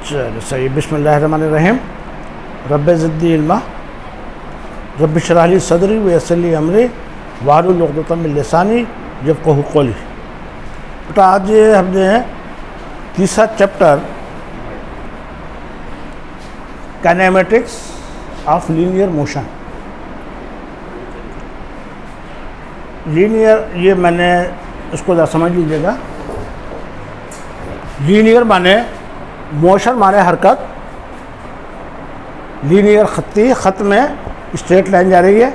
चलो सही। बिस्मिल्लाहिर्रहमानिर्रहीम। रब्बि ज़िदनी इल्मा रब्बि इश्रह ली सदरी व यस्सिर ली अमरी वाहलुल उक़दतम मिन लिसानी यफ़क़हू क़ौली। बेटा आज हमने तीसरा chapter kinematics of linear motion, linear, ये मैंने इसको ज़रा समझ लीजिएगा। लीनियर माने मोशन माने हरकत, लीनियर खत्ती, ख़त में स्ट्रेट लाइन जा रही है,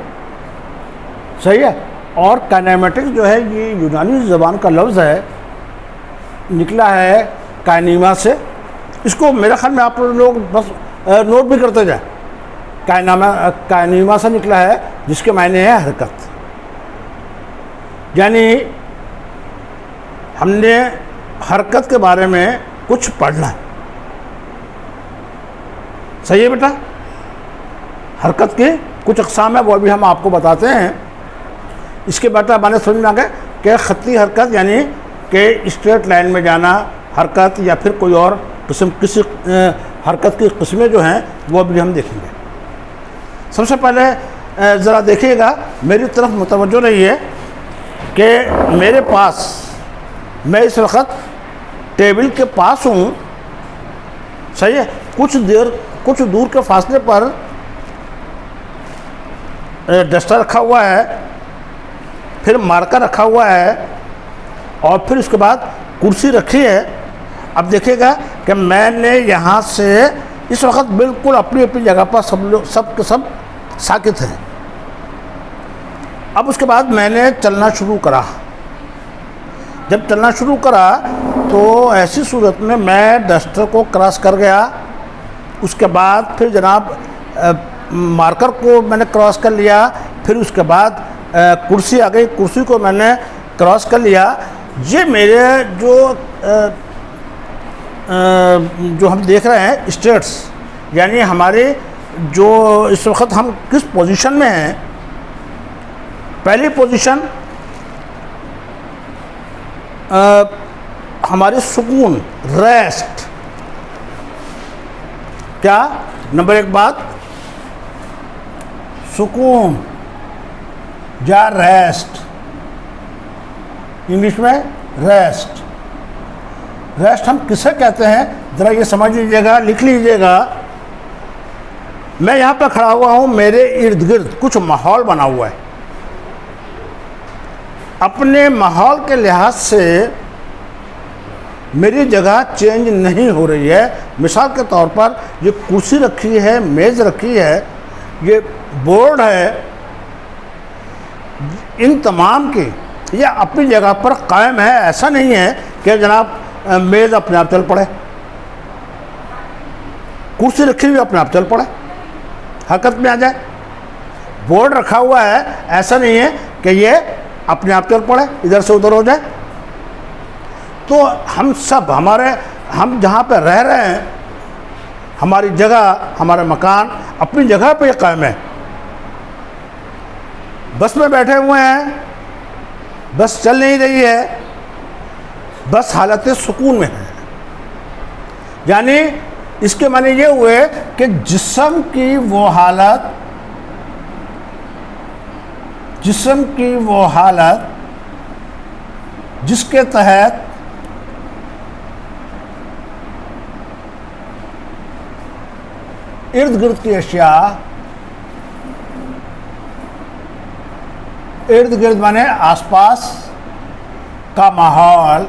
सही है। और काइनेमेटिक्स जो है ये यूनानी ज़बान का लफ्ज़ है, निकला है काइनीमा से। इसको मेरे ख्याल में आप लोग बस नोट भी करते जाए। काइनीमा से निकला है जिसके मायने है हरकत। यानी हमने हरकत के बारे में कुछ पढ़ना है, सही है बेटा। हरकत की कुछ अक़साम है वो अभी हम आपको बताते हैं। इसके बेटा मैंने समझ में आ गया कि खत्ती हरकत यानी कि स्ट्रेट लाइन में जाना हरकत, या फिर कोई और किसी हरकत की किस्में जो हैं वो अभी हम देखेंगे। सबसे पहले ज़रा देखिएगा, मेरी तरफ मुतवज्जो रहिए कि मेरे पास, मैं इस वक्त टेबल के पास हूँ, सही है। कुछ दूर के फासले पर डस्टर रखा हुआ है, फिर मार्कर रखा हुआ है, और फिर उसके बाद कुर्सी रखी है। अब देखिएगा कि मैंने यहाँ से इस वक्त बिल्कुल अपनी अपनी जगह पर सब के सब साकित हैं। अब उसके बाद मैंने चलना शुरू करा। जब चलना शुरू करा तो ऐसी सूरत में मैं डस्टर को क्रॉस कर गया। उसके बाद फिर जनाब मार्कर को मैंने क्रॉस कर लिया। फिर उसके बाद कुर्सी आ गई, कुर्सी को मैंने क्रॉस कर लिया। ये मेरे जो हम देख रहे हैं स्टेट्स, यानी हमारे जो इस वक्त हम किस पोजीशन में हैं। पहली पोजीशन हमारी सुकून, रेस्ट। क्या नंबर एक बात, सुकून या रेस्ट, इंग्लिश में रेस्ट। रेस्ट हम किसे कहते हैं ज़रा ये समझ लीजिएगा, लिख लीजिएगा। मैं यहाँ पर खड़ा हुआ हूँ, मेरे इर्द गिर्द कुछ माहौल बना हुआ है। अपने माहौल के लिहाज से मेरी जगह चेंज नहीं हो रही है। मिसाल के तौर पर ये कुर्सी रखी है, मेज़ रखी है, ये बोर्ड है, इन तमाम की ये अपनी जगह पर कायम है। ऐसा नहीं है कि जनाब मेज़ अपने आप चल पड़े, कुर्सी रखी हुई अपने आप चल पड़े, हरकत में आ जाए। बोर्ड रखा हुआ है, ऐसा नहीं है कि ये अपने आप चल पड़े, इधर से उधर हो जाए। तो हम सब हम जहाँ पे रह रहे हैं, हमारी जगह, हमारा मकान अपनी जगह पे कायम है। बस में बैठे हुए हैं, बस चल नहीं रही है, बस हालत सुकून में है। यानी इसके माने ये हुए कि जिस्म की वो हालत जिसके तहत इर्द गिर्द की अशिया, इर्द गिर्द माने आसपास का माहौल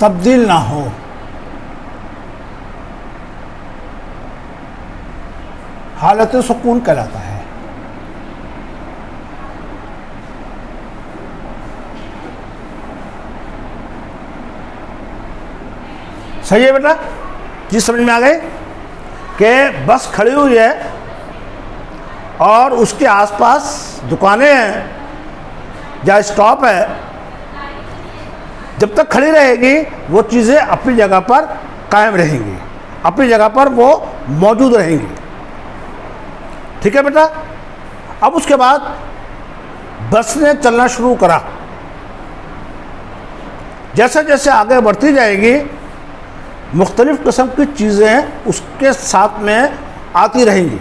तब्दील ना हो, हालत सुकून कहलाता है। सही है बेटा, जी समझ में आ गई कि बस खड़ी हुई है और उसके आसपास दुकानें हैं या स्टॉप है। जब तक खड़ी रहेगी वो चीज़ें अपनी जगह पर कायम रहेंगी, अपनी जगह पर वो मौजूद रहेंगी। ठीक है बेटा। अब उसके बाद बस ने चलना शुरू करा। जैसे जैसे आगे बढ़ती जाएगी मुख्तलिफ़ किस्म की चीज़ें उसके साथ में आती रहेंगी,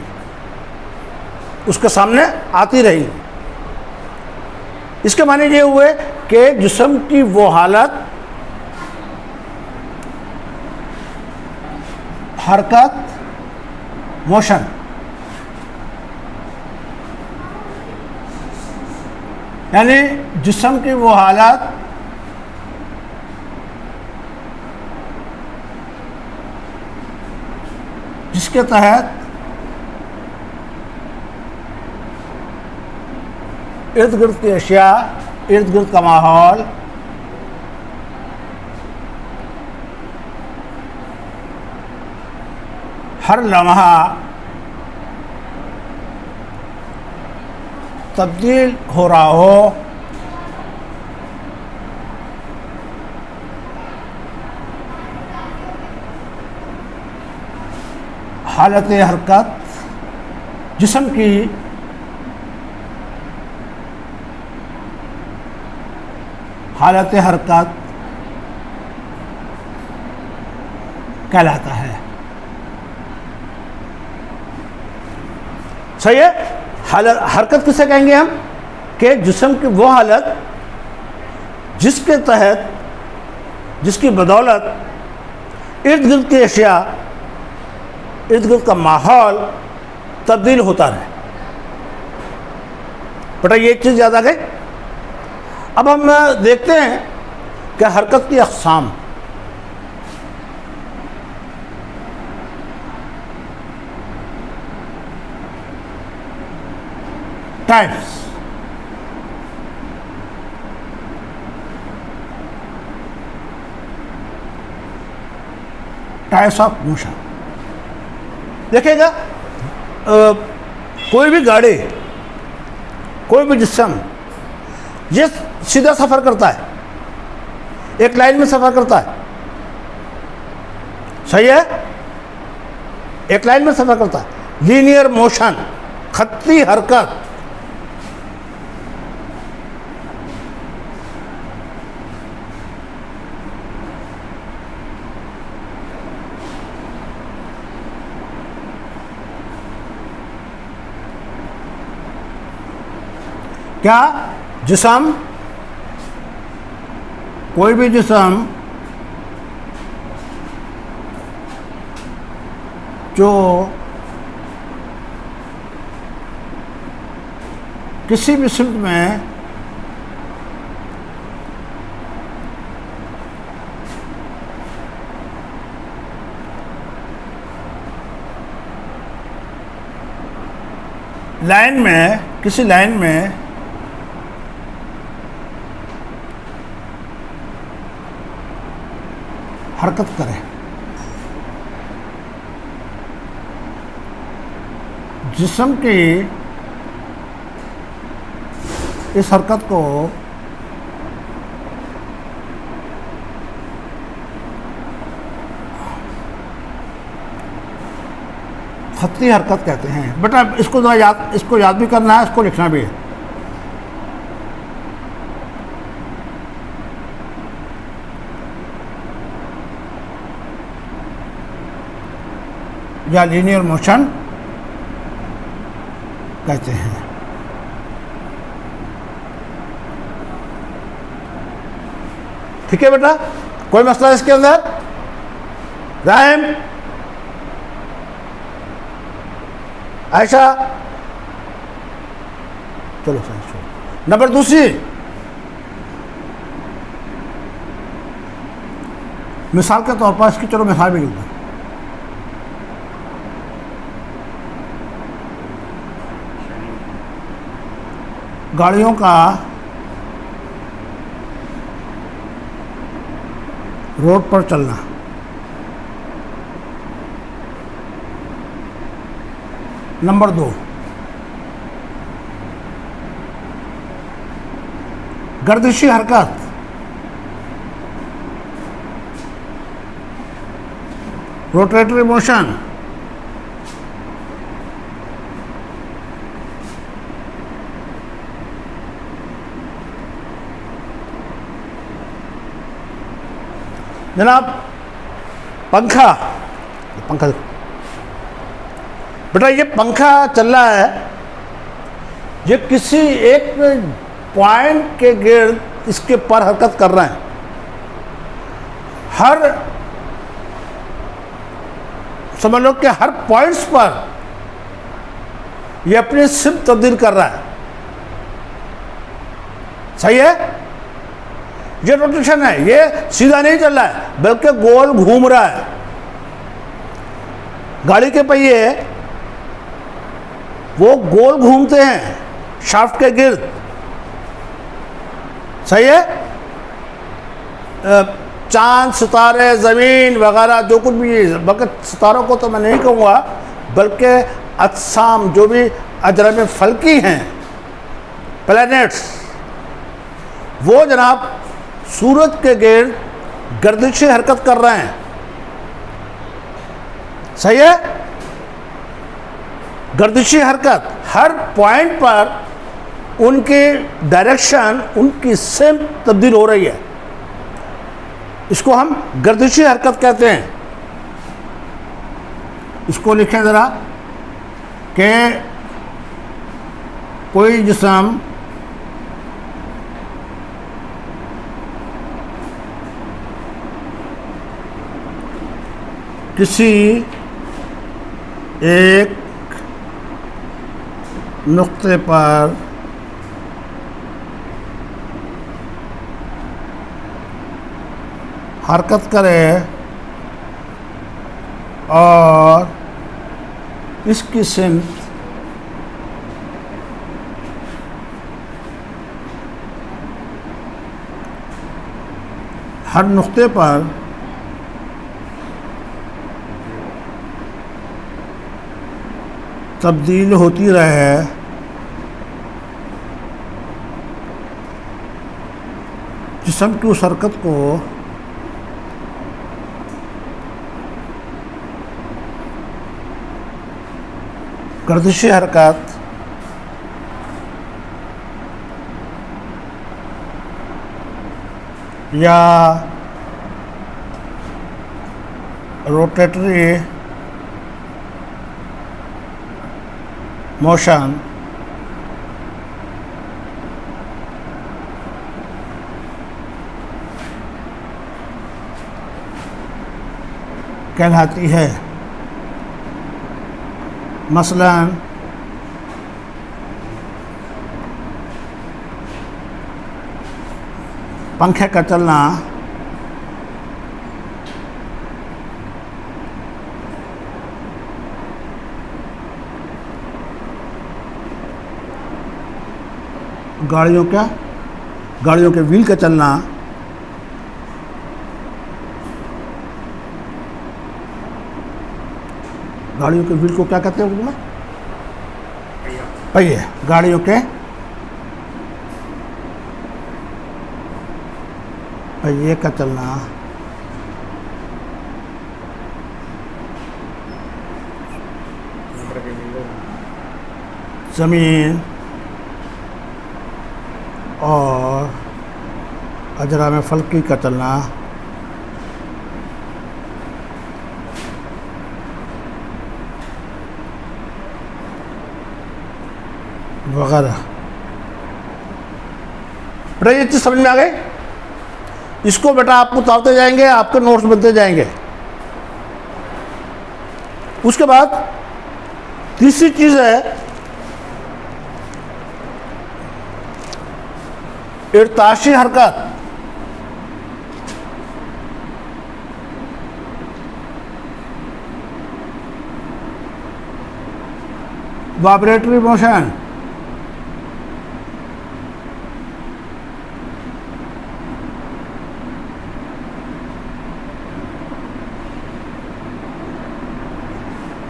उसके सामने आती रहेंगी। इसके माने ये हुए कि जिस्म की वो हालत, हरकत, मोशन, यानी जिस्म की वो हालत जिसके तहत इर्द गिर्द की अशिया, इर्द गिर्द का माहौल हर लम्हा तब्दील हो रहा हो, हालत हरकत जिस्म की हालत हरकत कहलाता है। सही है। हालत हरकत किसे कहेंगे हम कि जिस्म की वो हालत जिसके तहत, जिसकी बदौलत इर्द गिर्द की अशिया, इर्द गिर्द का माहौल तब्दील होता रहे। बेटा ये चीज़ याद आ गई। अब हम देखते हैं कि हरकत की अक़साम। टाइप्स। Types of motion. देखिएगा कोई भी गाड़ी, कोई भी जिस्म ये सीधा सफ़र करता है, एक लाइन में सफ़र करता है। सही है, एक लाइन में सफ़र करता है। लीनियर मोशन, खत्ती हरकत। क्या जिस्म, कोई भी जिस्म जो किसी भी सिमत में लाइन में, किसी लाइन में हरकत करें, जिस्म की इस हरकत को खत्ती हरकत कहते हैं। बेटा इसको याद भी करना है, इसको लिखना भी है। या लीनियर मोशन कहते हैं। ठीक है बेटा, कोई मसला इसके अंदर? राहिम, आयशा, चलो सर। नंबर दूसरी, मिसाल के तौर पर इसकी चलो मिसाल भी लिख दो। गाड़ियों का रोड पर चलना। नंबर 2, गर्दिशी हरकत, रोटेटरी मोशन। जनाब पंखा, पंखा बेटा, ये पंखा चल रहा है, ये किसी एक पॉइंट के गिर्द इसके पर हरकत कर रहे हैं। हर समझ लो कि हर पॉइंट्स पर ये अपनी सिम तब्दील कर रहा है। सही है? ये रोटेशन है, ये सीधा नहीं चल रहा है बल्कि गोल घूम रहा है। गाड़ी के पहिए वो गोल घूमते हैं शाफ्ट के गिर्द। सही है? चांद, सितारे, ज़मीन वगैरह जो कुछ भी, बल्कि सितारों को तो मैं नहीं कहूँगा, बल्कि अजसाम जो भी अजरम फल्की हैं, प्लैनेट्स, वो जनाब सूरज के गिर्द गर्दिशी हरकत कर रहे हैं। सही है? गर्दिशी हरकत, हर पॉइंट पर उनकी डायरेक्शन, उनकी सिम तब्दील हो रही है। इसको हम गर्दिशी हरकत कहते हैं। इसको लिखें ज़रा कि कोई जिस्म किसी एक नुक्ते पर हरकत करे और इसकी सिमत हर नुक्ते पर तब्दील होती रहे, जिस्म की उस हरकत को गर्दिशी हरकत या रोटेटरी मोशन कहलाती है। मसलन पंखे का चलना गाड़ियों के व्हील का चलना गाड़ियों के व्हील को क्या कहते हैं उर्दू में? पहिए। गाड़ियों के पहिए का चलना ज़मीन और अजराम फल्की का चलना वगैरह। बेटा ये चीज़ समझ में आ गई? इसको बेटा आप उतारते जाएंगे, आपके नोट्स बनते जाएंगे। उसके बाद तीसरी चीज़ है इर्ताशी हरकत। Vibratory motion.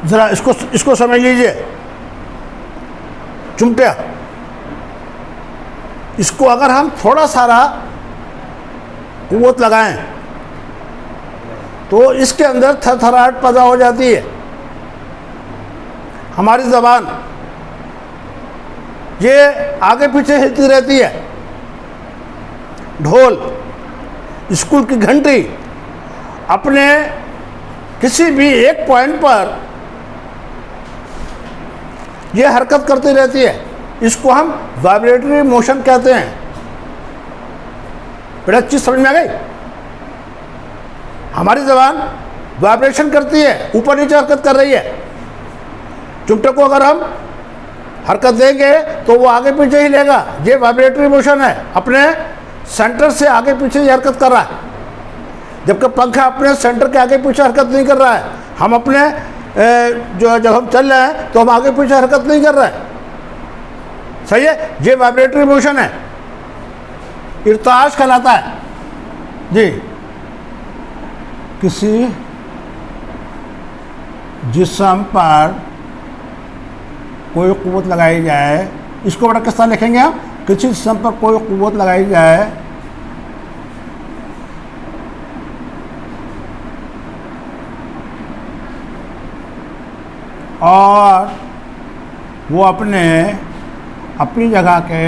जरा इसको समझ लीजिए। चुमटिया, इसको अगर हम थोड़ा सारा कुव्वत लगाएं तो इसके अंदर थरथराहट पैदा हो जाती है। हमारी ज़बान ये आगे पीछे हिलती रहती है। ढोल, स्कूल की घंटी अपने किसी भी एक पॉइंट पर यह हरकत करती रहती है, इसको हम वाइब्रेटरी मोशन कहते हैं। बड़ा चीज समझ में आ गई? हमारी जबान वाइब्रेशन करती है, ऊपर नीचे हरकत कर रही है। चुमटे को अगर हम हरकत देंगे तो वो आगे पीछे ही लेगा, ये वाइब्रेटरी मोशन है, अपने सेंटर से आगे पीछे ही हरकत कर रहा है। जबकि पंखा अपने सेंटर के आगे पीछे हरकत नहीं कर रहा है। हम अपने जब हम चल रहे हैं तो हम आगे पीछे हरकत नहीं कर रहे हैं। सही है, ये वाइब्रेटरी मोशन है, इर्ताश कहलाता है जी। किसी जिस्म पर कोई कुव्वत लगाई जाए, इसको बड़ा किस तरह लिखेंगे हम? किसी जिस्म पर कोई कुव्वत लगाई जाए और वो अपनी जगह के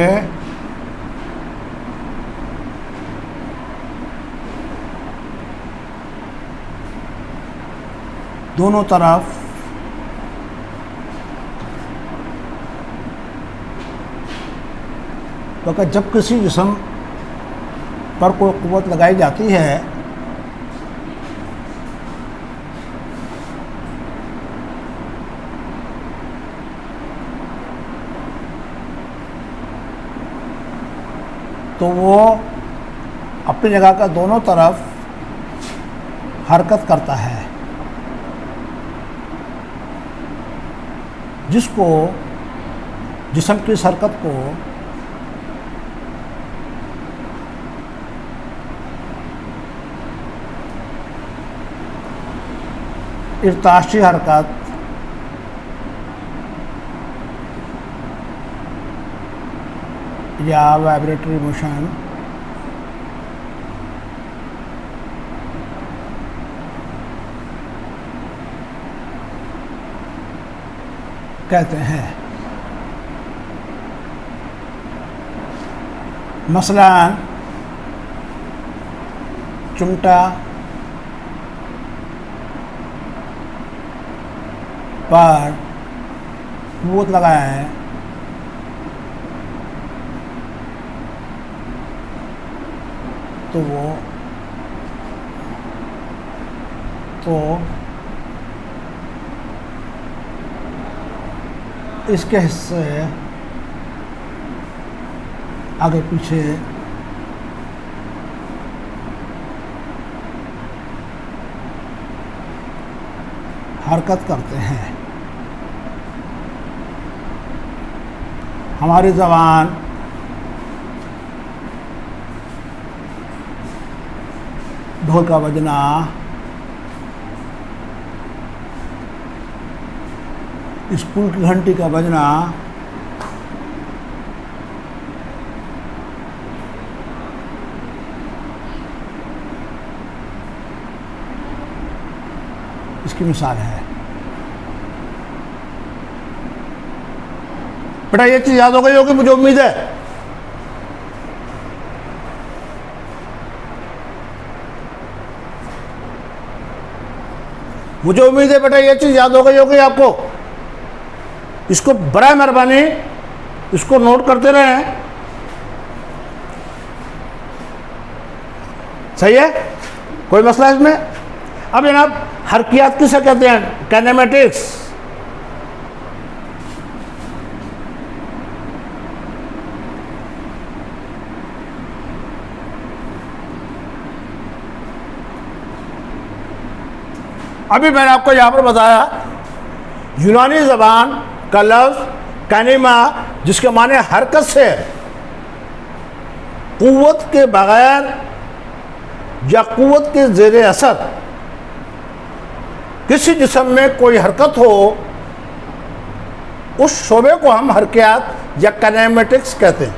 दोनों तरफ तो जब किसी जिस्म पर कोई कुव्वत लगाई जाती है तो वो अपनी जगह का दोनों तरफ हरकत करता है, जिसको जिस्म की इस हरकत को इर्ताशी हरकत या वाइब्रेटरी मोशन कहते हैं। मसलन चिमटा पर कुव्वत लगाया है तो इसके हिस्से आगे पीछे हरकत करते हैं। हमारी ज़बान ढोल का बजना, स्कूल की घंटी का बजना, इसकी मिसाल है। बेटा ये चीज याद हो गई होगी, मुझे उम्मीद है। मुझे उम्मीद है बेटा ये चीज याद हो गई होगी आपको। इसको बड़ा मेहरबानी इसको नोट करते रहें। सही है, कोई मसला इसमें? अब जनाब हरकियात किसे कहते हैं? काइनेमेटिक्स। अभी मैंने आपको यहां पर बताया यूनानी जबान का लफ्ज कानिमा, जिसके माने हरकत से, कुव्वत के बगैर या कुव्वत के ज़ेरे असर किसी जिस्म में कोई हरकत हो, उस शोबे को हम हरकियात या काइनेमेटिक्स कहते हैं।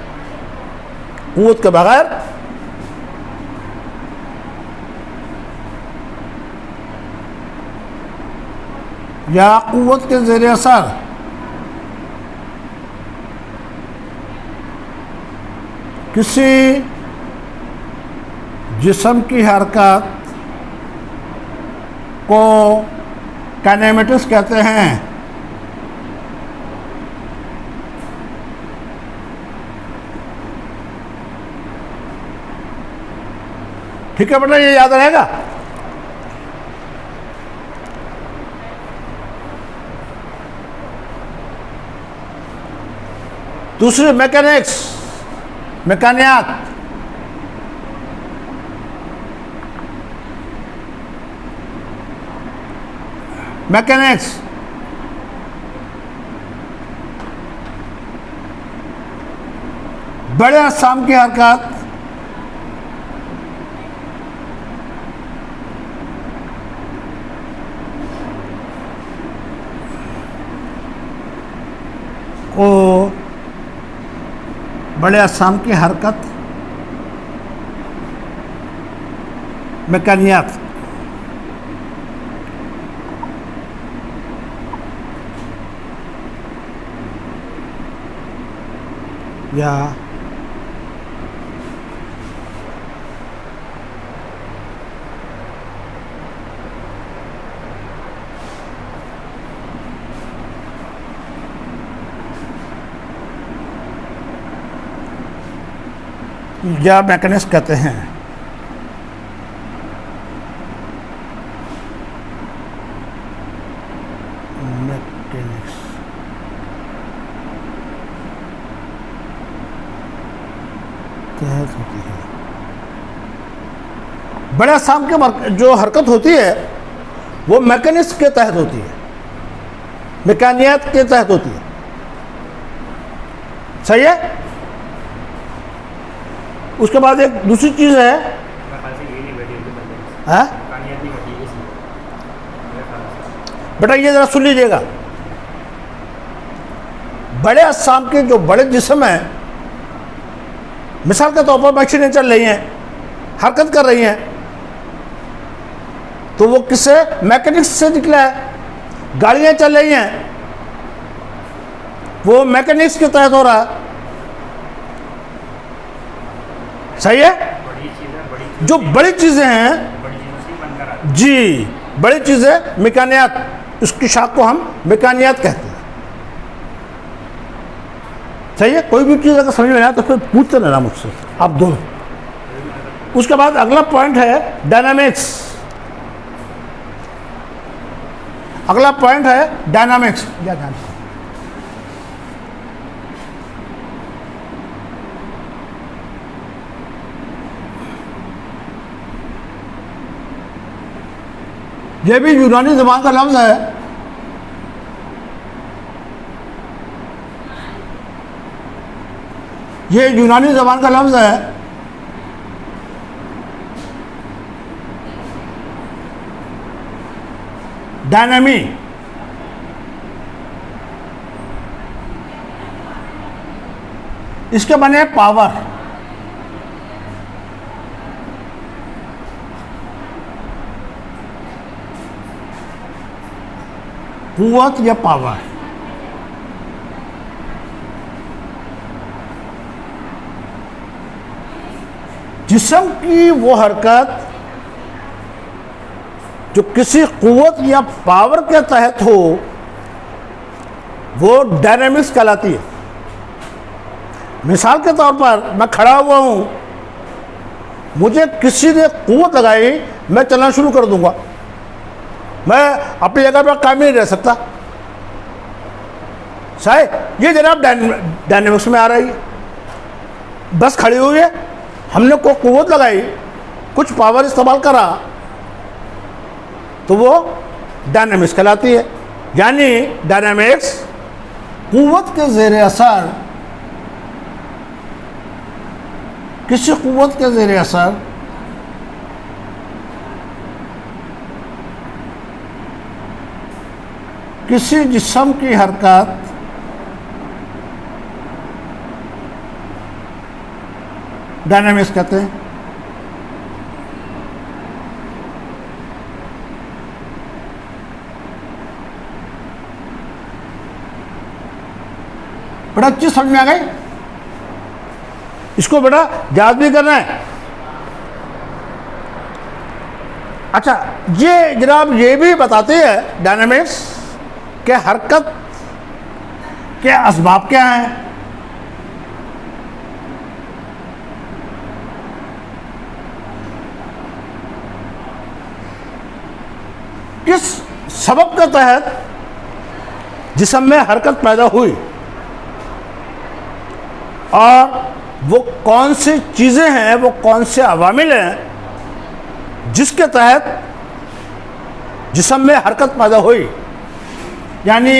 कुव्वत के बगैर या कुव्वत के ज़ेरे असर किसी जिस्म की हरकत को काइनेमेटिक्स कहते हैं। ठीक है बेटा, ये याद रहेगा। दूसरी मैकेनिक्स, मैकानियात। मैकेनिक्स बड़े असाम की हरकत, को बड़े असाम की हरकत मैकानियात। या मैकेनिक्स कहते हैं। मैकेनिक्स तहत होती है। बड़े असाम के जो हरकत होती है वो मैकेनिक्स के तहत होती है, मैकानियात के तहत होती है। सही है। उसके बाद एक दूसरी चीज है, बेटा ये जरा सुन लीजिएगा। बड़े असाम के जो बड़े जिस्म हैं, मिसाल के तौर पर मशीनें चल रही हैं, हरकत कर रही हैं, तो वो किससे? मैकेनिक्स से निकला है। गाड़ियां चल रही हैं, वो मैकेनिक्स के तहत हो रहा है। सही है। जो बड़ी चीजें हैं जी, बड़ी चीजें मैकानियात, उसकी शाख को हम मैकानियात कहते हैं। सही है। कोई भी चीज अगर समझ में आए तो फिर पूछते रहना मुझसे, आप दोनों। उसके बाद अगला पॉइंट है डायनामिक्स। अगला पॉइंट है डायनामिक्स। क्या ध्यान, यह भी यूनानी ज़बान का लफ्ज़ है। ये यूनानी ज़बान का लफ्ज़ है। डायनामी। इसके बने पावर। कुव्वत या पावर। जिस्म की वो हरकत जो किसी कुव्वत या पावर के तहत हो, वो डायनामिक्स कहलाती है। मिसाल के तौर पर मैं खड़ा हुआ हूं, मुझे किसी ने कुव्वत लगाई, मैं चलना शुरू कर दूंगा, मैं अपनी जगह पर कायम नहीं रह सकता। शायद ये जनाब डायनामिक्स में आ रही है। बस खड़ी हुई है, हमने को कुव्वत लगाई, कुछ पावर इस्तेमाल करा, तो वो डायनामिक्स कहलाती है। यानी डायनामिक्स कुव्वत के ज़ेरे असर, किसी कुव्वत के ज़ेरे असर किसी जिस्म की हरकत डायनामिक्स कहते हैं। बड़ा अच्छी समझ में आ गई। इसको बेटा याद भी करना है। अच्छा, ये जनाब ये भी बताते हैं डायनामिक्स के हरकत के असबाब क्या हैं। किस सबब के तहत जिस्म में हरकत पैदा हुई और वो कौन सी चीज़ें हैं, वो कौन से अवामिल हैं जिसके तहत जिस्म में हरकत पैदा हुई। यानी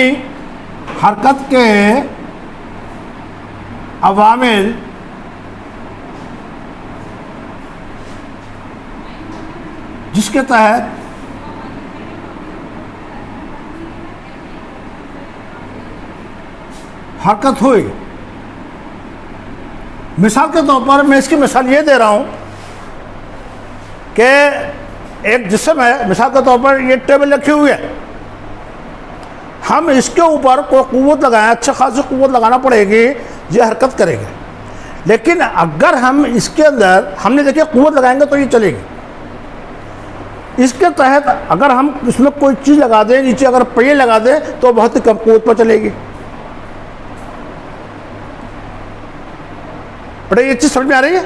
हरकत के अवामिल जिसके तहत हरकत हुई। मिसाल के तौर पर मैं इसकी मिसाल ये दे रहा हूँ कि एक जिस्म है, मिसाल के तौर पर ये टेबल रखी हुई है, हम इसके ऊपर कोई कुव्वत लगाएं, अच्छा खासी कुव्वत लगाना पड़ेगी, ये हरकत करेगी। लेकिन अगर हम इसके अंदर हमने देखिए कुव्वत लगाएंगे तो ये चलेगी। इसके तहत अगर हम इसमें कोई चीज़ लगा दें, नीचे अगर पहिए लगा दें तो बहुत ही कम कुव्वत पर चलेगी। बट ये चीज़ समझ में आ रही है?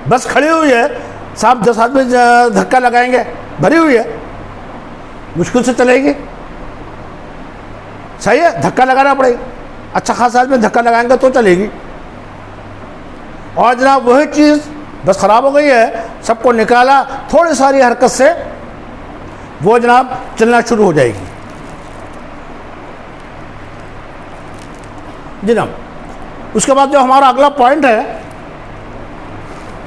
बस खड़ी हुई है, साहब 10 आदमी धक्का लगाएंगे, भरी हुई है, मुश्किल से चलेगी। सही है, धक्का लगाना पड़ेगा, अच्छा खासा आदमी धक्का लगाएंगे तो चलेगी। और जनाब वही चीज़ बस ख़राब हो गई है, सबको निकाला, थोड़ी सारी हरकत से वो जनाब चलना शुरू हो जाएगी। जी जनाब, उसके बाद जो हमारा अगला पॉइंट है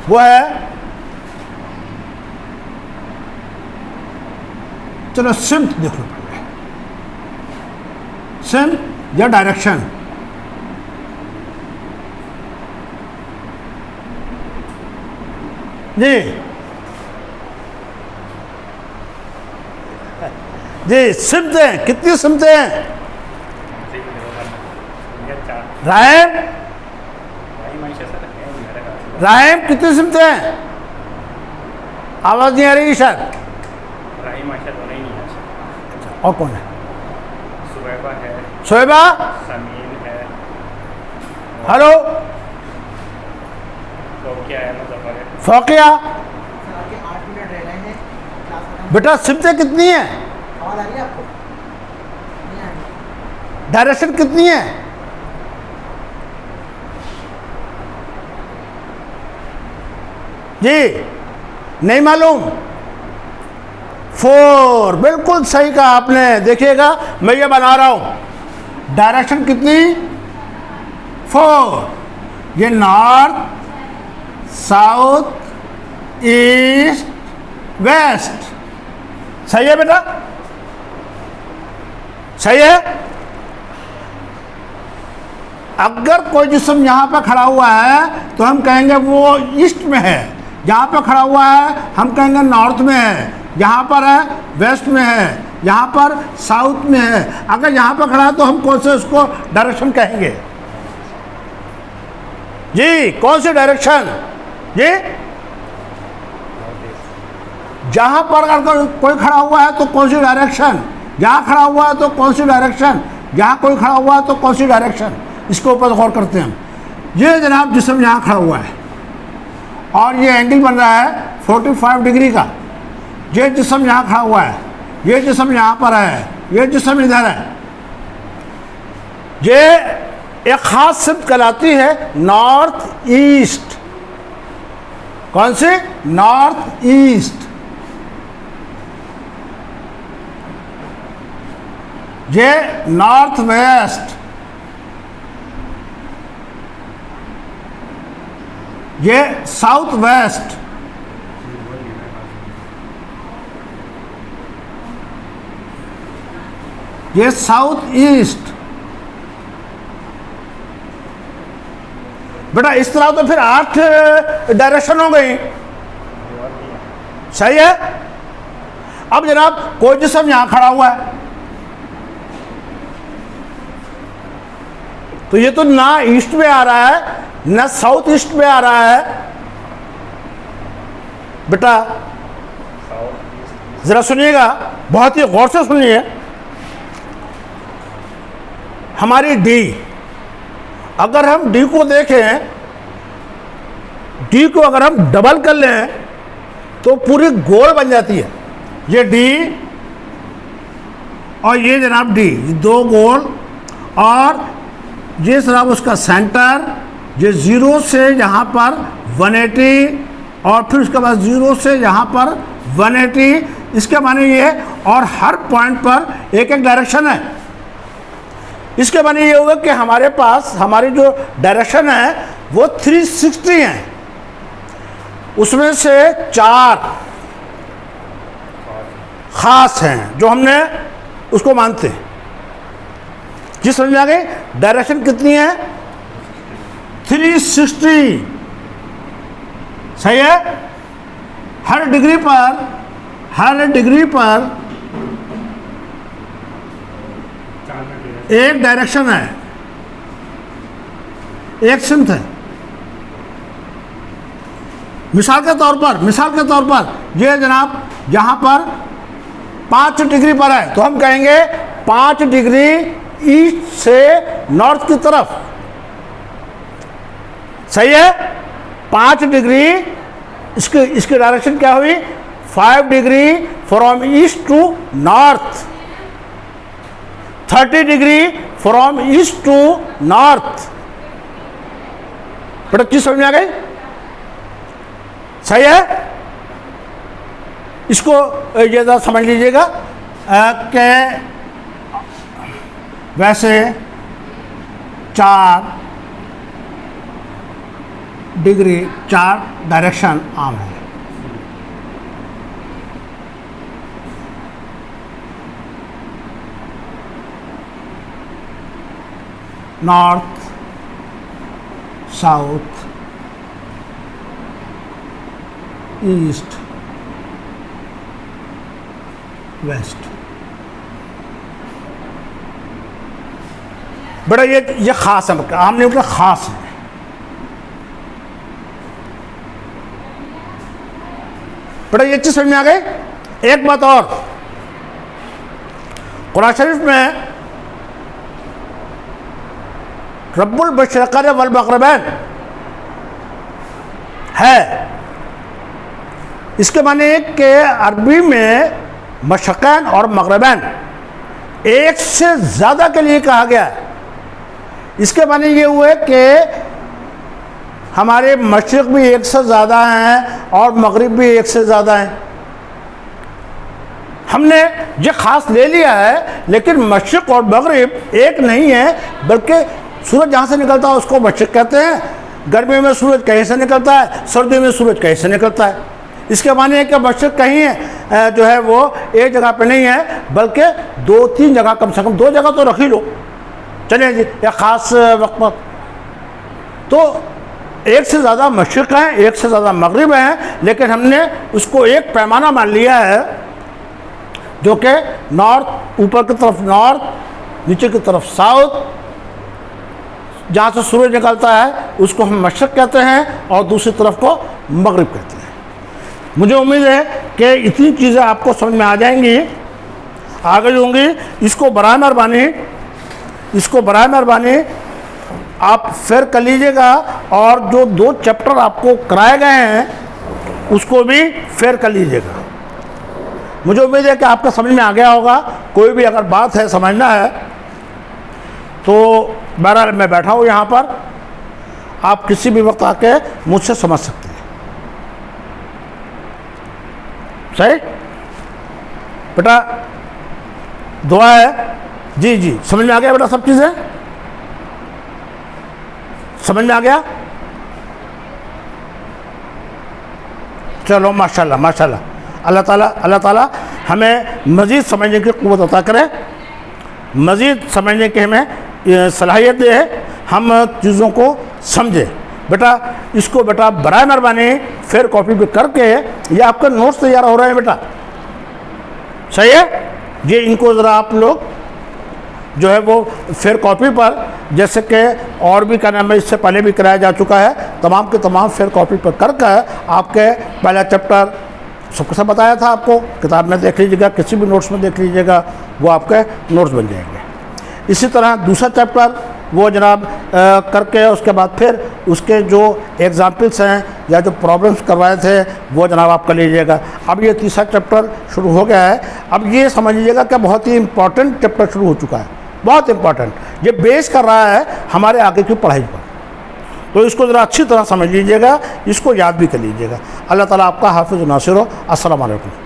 वो है, चलो सिम्त देख लो पहले, सिम्त या डायरेक्शन। जी जी, सिमतें कितनी सिमतें हैं? राइम राइम कितनी सिमतें हैं? आवाज नहीं आ रही शायद। और कौन है? सुबैबा है, शोएबा, समीन है, हेलो, फोकिया है, मुजफ्फर है। फोकिया। 8 मिनट रह गए हैं, क्लास खत्म। बेटा सिमतें कितनी हैं? आवाज आ रही है आपको? नहीं आ रही। डायरेक्शन कितनी है? जी नहीं मालूम? 4, बिल्कुल सही कहा आपने। देखिएगा मैं ये बना रहा हूं, डायरेक्शन कितनी? 4। ये नॉर्थ, साउथ, ईस्ट, वेस्ट। सही है बेटा? सही है। अगर कोई जिस्म यहाँ पर खड़ा हुआ है तो हम कहेंगे वो ईस्ट में है, यहाँ पर खड़ा हुआ है हम कहेंगे नॉर्थ में है, यहाँ पर है वेस्ट में है, यहाँ पर साउथ में है। अगर यहाँ पर खड़ा है तो हम कौन से उसको डायरेक्शन कहेंगे? जी कौन सी डायरेक्शन? जी जहाँ पर अगर कोई खड़ा हुआ है तो कौन सी डायरेक्शन, यहाँ खड़ा हुआ है तो कौन सी डायरेक्शन, यहाँ कोई खड़ा हुआ है तो कौन सी डायरेक्शन, इसके ऊपर गौर करते हैं हम। ये जनाब जिस्म यहाँ खड़ा हुआ है और ये एंगल बन रहा है 45 डिग्री का। ये जिस्म यहाँ खड़ा हुआ है, ये जिस्म यहाँ पर है, ये जिस्म इधर है। ये एक खास सिमत कहलाती है नॉर्थ ईस्ट। कौन सी? North east. ये नॉर्थ वेस्ट, ये साउथ वेस्ट, ये साउथ ईस्ट। बेटा इस तरह तो फिर 8 डायरेक्शन हो गई। सही है। अब जनाब कोई जिस्म यहां खड़ा हुआ है तो ये तो ना ईस्ट में आ रहा है ना साउथ ईस्ट में आ रहा है बेटा। साउथ ज़रा सुनिएगा, बहुत ही गौर से सुनिए। हमारी डी, अगर हम डी को देखें, डी को अगर हम डबल कर लें तो पूरी गोल बन जाती है। ये डी और ये जनाब डी, दो गोल, और ये जनाब उसका सेंटर, ये 0 से यहाँ पर 180 और फिर उसके बाद 0 से यहाँ पर 180, इसके माने ये, और हर पॉइंट पर एक एक डायरेक्शन है। इसके माने ये होगा कि हमारे पास हमारी जो डायरेक्शन है वो 360 है, उसमें से 4 खास हैं जो हमने उसको मानते हैं। जी समझ में आ गई? डायरेक्शन कितनी है? 360, सही है। हर डिग्री पर एक डायरेक्शन है, एक सिमत है। मिसाल के तौर पर ये जनाब यहाँ पर 5 डिग्री पर है तो हम कहेंगे 5 डिग्री ईस्ट से नॉर्थ की तरफ, सही है। 5 डिग्री, इसकी डायरेक्शन क्या हुई? 5 degree from east to north, 30 degree from east to north. बेटा चीज समझ में आ गई? सही है। इसको ये ज़रा समझ लीजिएगा कि वैसे 4 डिग्री 4 डायरेक्शन आम है। North, south, east, west. बड़ा ये खास है, आमने मतलब खास है। बड़ा ये चीज समझ में आ गई। एक बात और, कुरान शरीफ में रब्बुल मशरिक़ैन वल मग़रिबैन है। इसके माने कि अरबी में मशरिक़ैन और मग़रिबैन एक से ज़्यादा के लिए कहा गया है। इसके माने ये हुए कि हमारे मशरिक़ भी एक से ज़्यादा हैं और मग़रिब भी एक से ज़्यादा हैं। हमने ये ख़ास ले लिया है, लेकिन मशरिक़ और मग़रिब एक नहीं है, बल्कि सूरज जहाँ से निकलता है उसको मशरिक़ कहते हैं। गर्मी में सूरज कहीं से निकलता है, सर्दियों में सूरज कहीं से निकलता है। इसके माने है कि मशरिक़ कहीं है जो है वो एक जगह पे नहीं है, बल्कि 2-3 जगह, कम से कम 2 जगह तो रख ही लो, चलिए जी, या ख़ास वक्त पर। तो एक से ज़्यादा मशरिक़ हैं, एक से ज़्यादा मग़रिब हैं, लेकिन हमने उसको एक पैमाना मान लिया है जो कि नॉर्थ, ऊपर की तरफ नॉर्थ, नीचे की तरफ साउथ, जहाँ से सूरज निकलता है उसको हम मशरिक़ कहते हैं और दूसरी तरफ को मग़रिब कहते हैं। मुझे उम्मीद है कि इतनी चीज़ें आपको समझ में आ जाएंगी, आ गई होंगी। इसको बराए मेहरबानी आप फिर कर लीजिएगा, और जो 2 चैप्टर आपको कराए गए हैं उसको भी फिर कर लीजिएगा। मुझे उम्मीद है कि आपका समझ में आ गया होगा। कोई भी अगर बात है, समझना है, तो बहरहाल मैं बैठा हूँ यहाँ पर, आप किसी भी वक्त आके मुझसे समझ सकते हैं। सही बेटा? दुआ है। जी जी, समझ में आ गया बेटा? सब चीज़ें समझ में आ गया? चलो माशाल्लाह माशाल्लाह। अल्लाह ताला हमें मज़ीद समझने की क़ुव्वत अता करे, मज़ीद समझने की हमें सलाहियत दे, हम चीज़ों को समझें। बेटा इसको बेटा बराए मेहरबानी फिर कॉपी पे करके, ये आपका नोट्स तैयार हो रहे हैं बेटा, सही है। ये इनको ज़रा आप लोग जो है वो फिर कॉपी पर, जैसे कि और भी क्या नाम है, इससे पहले भी कराया जा चुका है, तमाम के तमाम फिर कॉपी पर करके आपके पहला चैप्टर, सबके सब बताया था आपको, किताब में देख लीजिएगा, किसी भी नोट्स में देख लीजिएगा, वो आपके नोट्स बन जाएंगे। इसी तरह दूसरा चैप्टर वो जनाब करके उसके बाद फिर उसके जो एग्जाम्पल्स हैं या जो प्रॉब्लम्स करवाए थे वो जनाब आप कर लीजिएगा। अब ये तीसरा चैप्टर शुरू हो गया है। अब ये समझ लीजिएगा कि बहुत ही इंपॉर्टेंट चैप्टर शुरू हो चुका है, बहुत इंपॉर्टेंट। ये बेस कर रहा है हमारे आगे की पढ़ाई पर, तो इसको ज़रा अच्छी तरह समझ लीजिएगा, इसको याद भी कर लीजिएगा। अल्लाह ताला आपका हाफिज़ नासिर हो। अस्सलाम वालेकुम।